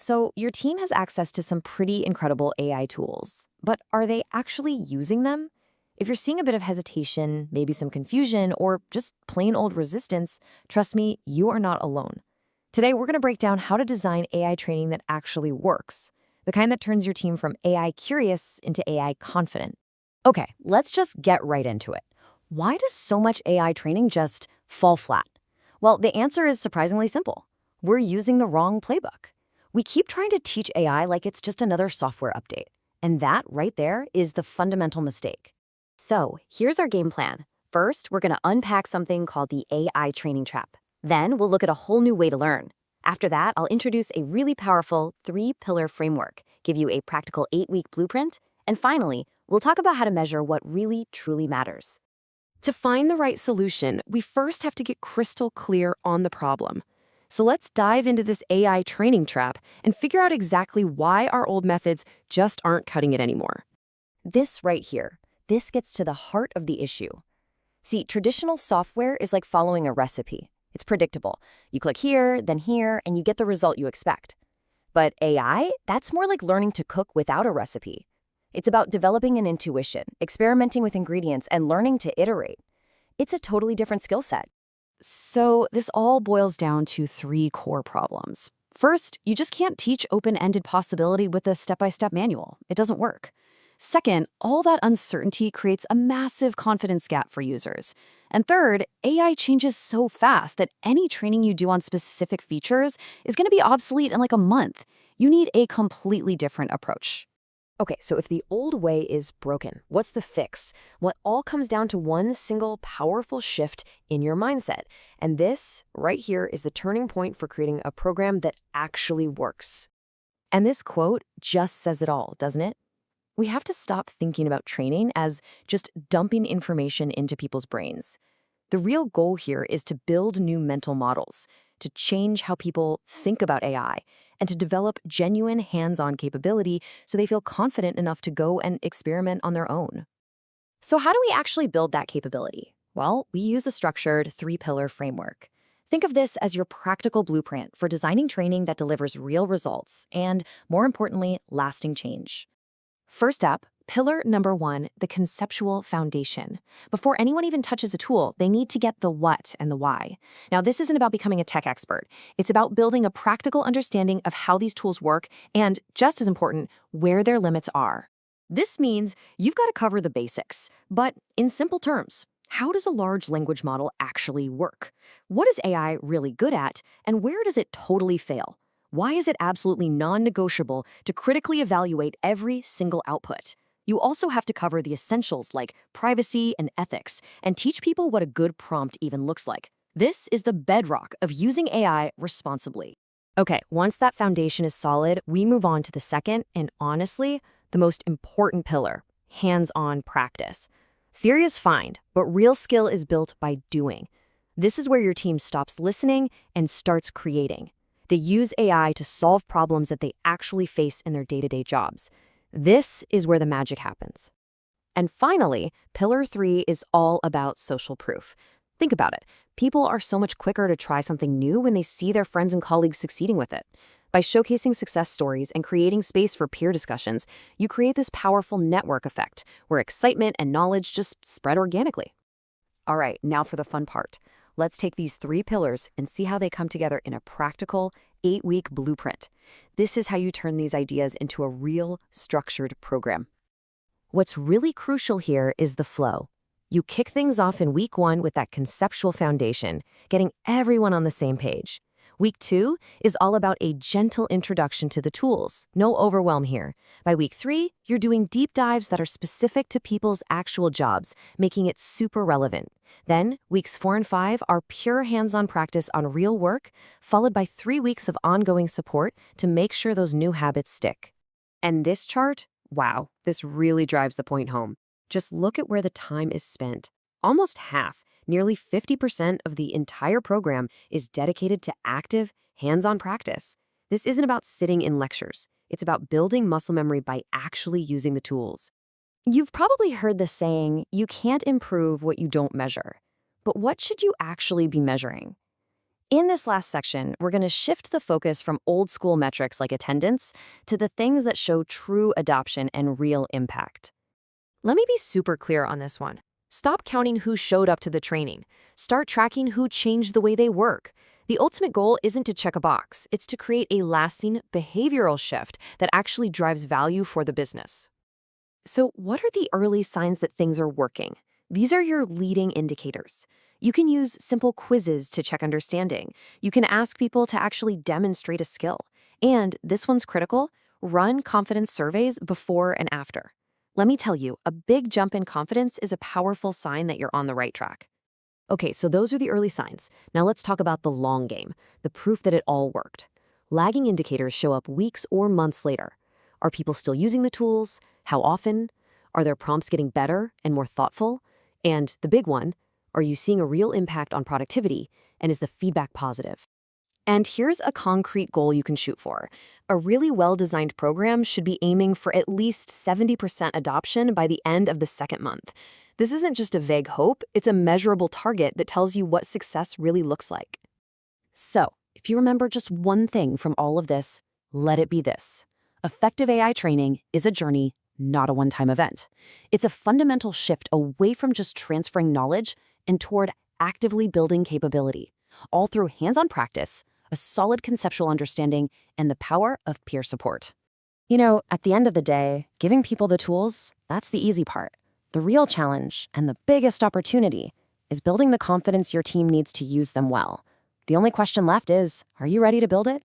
So, your team has access to some pretty incredible AI tools, but are they actually using them? If you're seeing a bit of hesitation, maybe some confusion, or just plain old resistance, trust me, you are not alone. Today, we're going to break down how to design AI training that actually works, the kind that turns your team from AI curious into AI confident. Okay, let's just get right into it. Why does so much AI training just fall flat? Well, the answer is surprisingly simple. We're using the wrong playbook. We keep trying to teach AI like it's just another software update. And that right there is the fundamental mistake. So here's our game plan. First, we're going to unpack something called the AI training trap. Then we'll look at a whole new way to learn. After that, I'll introduce a really powerful 3-pillar framework, give you a practical 8-week blueprint, and finally, we'll talk about how to measure what really truly matters. To find the right solution, we first have to get crystal clear on the problem. So let's dive into this AI training trap and figure out exactly why our old methods just aren't cutting it anymore. This right here, this gets to the heart of the issue. See, traditional software is like following a recipe. It's predictable. You click here, and you get the result you expect. But AI, that's more like learning to cook without a recipe. It's about developing an intuition, experimenting with ingredients, and learning to iterate. It's a totally different skill set. So this all boils down to 3 core problems. First, you just can't teach open-ended possibility with a step-by-step manual. It doesn't work. Second, all that uncertainty creates a massive confidence gap for users. And third, AI changes so fast that any training you do on specific features is going to be obsolete in like a month. You need a completely different approach. Okay, so if the old way is broken, what's the fix? Well, it all comes down to one single powerful shift in your mindset. And this right here is the turning point for creating a program that actually works. And this quote just says it all, doesn't it? We have to stop thinking about training as just dumping information into people's brains. The real goal here is to build new mental models, to change how people think about AI, and to develop genuine hands-on capability so they feel confident enough to go and experiment on their own. So how do we actually build that capability? Well, we use a structured 3-pillar framework. Think of this as your practical blueprint for designing training that delivers real results and, more importantly, lasting change. First up, pillar number 1, the conceptual foundation. Before anyone even touches a tool, they need to get the what and the why. Now, this isn't about becoming a tech expert. It's about building a practical understanding of how these tools work and, just as important, where their limits are. This means you've got to cover the basics, but in simple terms, how does a large language model actually work? What is AI really good at, and where does it totally fail? Why is it absolutely non-negotiable to critically evaluate every single output? You also have to cover the essentials like privacy and ethics and teach people what a good prompt even looks like. This is the bedrock of using AI responsibly. Okay, once that foundation is solid, we move on to the second and honestly, the most important pillar, hands-on practice. Theory is fine, but real skill is built by doing. This is where your team stops listening and starts creating. They use AI to solve problems that they actually face in their day-to-day jobs. This is where the magic happens. And finally, pillar 3 is all about social proof. Think about it. People are so much quicker to try something new when they see their friends and colleagues succeeding with it. By showcasing success stories and creating space for peer discussions, you create this powerful network effect where excitement and knowledge just spread organically. All right, now for the fun part. Let's take these 3 pillars and see how they come together in a practical 8-week blueprint. This is how you turn these ideas into a real, structured program. What's really crucial here is the flow. You kick things off in week 1 with that conceptual foundation, getting everyone on the same page. Week 2 is all about a gentle introduction to the tools, no overwhelm here. By week 3, you're doing deep dives that are specific to people's actual jobs, making it super relevant. Then, weeks 4 and 5 are pure hands-on practice on real work, followed by 3 weeks of ongoing support to make sure those new habits stick. And this chart, wow, this really drives the point home. Just look at where the time is spent. Almost half, nearly 50% of the entire program is dedicated to active, hands-on practice. This isn't about sitting in lectures. It's about building muscle memory by actually using the tools. You've probably heard the saying, you can't improve what you don't measure. But what should you actually be measuring? In this last section, we're going to shift the focus from old school metrics like attendance to the things that show true adoption and real impact. Let me be super clear on this one. Stop counting who showed up to the training. Start tracking who changed the way they work. The ultimate goal isn't to check a box, it's to create a lasting behavioral shift that actually drives value for the business. So, what are the early signs that things are working? These are your leading indicators. You can use simple quizzes to check understanding. You can ask people to actually demonstrate a skill. And this one's critical, run confidence surveys before and after. Let me tell you, a big jump in confidence is a powerful sign that you're on the right track. Okay, so those are the early signs. Now let's talk about the long game, the proof that it all worked. Lagging indicators show up weeks or months later. Are people still using the tools? How often? Are their prompts getting better and more thoughtful? And the big one, are you seeing a real impact on productivity? And is the feedback positive? And here's a concrete goal you can shoot for. A really well-designed program should be aiming for at least 70% adoption by the end of the second month. This isn't just a vague hope, it's a measurable target that tells you what success really looks like. So, if you remember just one thing from all of this, let it be this. Effective AI training is a journey, not a one-time event. It's a fundamental shift away from just transferring knowledge and toward actively building capability, all through hands-on practice, a solid conceptual understanding, and the power of peer support. You know, at the end of the day, giving people the tools, that's the easy part. The real challenge, and the biggest opportunity, is building the confidence your team needs to use them well. The only question left is, are you ready to build it?